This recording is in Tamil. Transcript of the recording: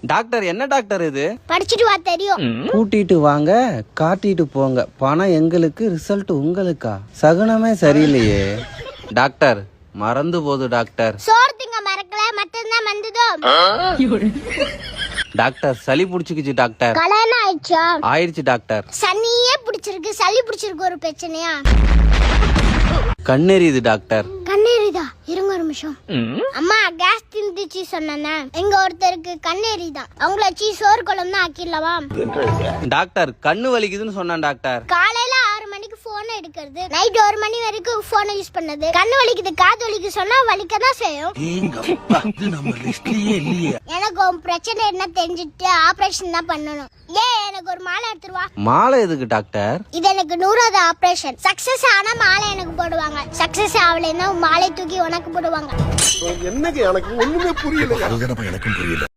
டாக்டர் என்ன டாக்டர் இது? படிச்சுட்டு வா தெரியும். கூட்டிட்டு வாங்க காட்டிட்டு போங்க, பணம் எங்களுக்கு ரிசல்ட் உங்களுக்கா? சகுனமே சரியில்லையே டாக்டர். மறந்து போகுது டாக்டர். சோறு திங்க மறக்கல, மத்ததான் வந்ததோ. டாக்டர் சளி புடிச்சுக்கிச்சு டாக்டர். கல்யாணம் ஆயிடுச்சா? ஆயிடுச்சு டாக்டர். சனியே பிடிச்சிருக்கு, சளி பிடிச்சிருக்கு, ஒரு பிரச்சனையா? கண்ணெறியுது டாக்டர். கண்ணேறிதா? இருங்க ஒரு நிமிஷம். அம்மா கேஸ் திந்துச்சு சொன்னா எங்க ஒருத்தருக்கு கண்ணேறிதான். அவங்கள சோறு குழம்பு தான் ஆக்கிடலவா? டாக்டர் கண்ணு வலிக்குதுன்னு சொன்னான் டாக்டர். காலையில 6 மணிக்கு போன் எடுக்கிறது, நைட் 1 மணி வரைக்கும் போன் யூஸ் பண்ணது. கண்ணு வலிக்குது காது வலிக்கு சொன்னா வலிக்கதான் செய்யும். எனக்கு உன் பிரச்சனை என்ன தெரிஞ்சுட்டு ஆபரேஷன் தான் பண்ணணும். எனக்கு ஒரு மாலை எடுத்துருவா. மாலை எதுக்கு டாக்டர்? இது எனக்கு 100வது ஆபரேஷன். சக்சஸ் ஆனா மாலை எனக்கு போடுவாங்க, சக்சஸ் ஆகலைன்னா மாலை தூக்கி உனக்கு போடுவாங்க. என்னங்க எனக்கு ஒண்ணுமே புரியல. அதுதானப்பா எனக்கும் புரியல.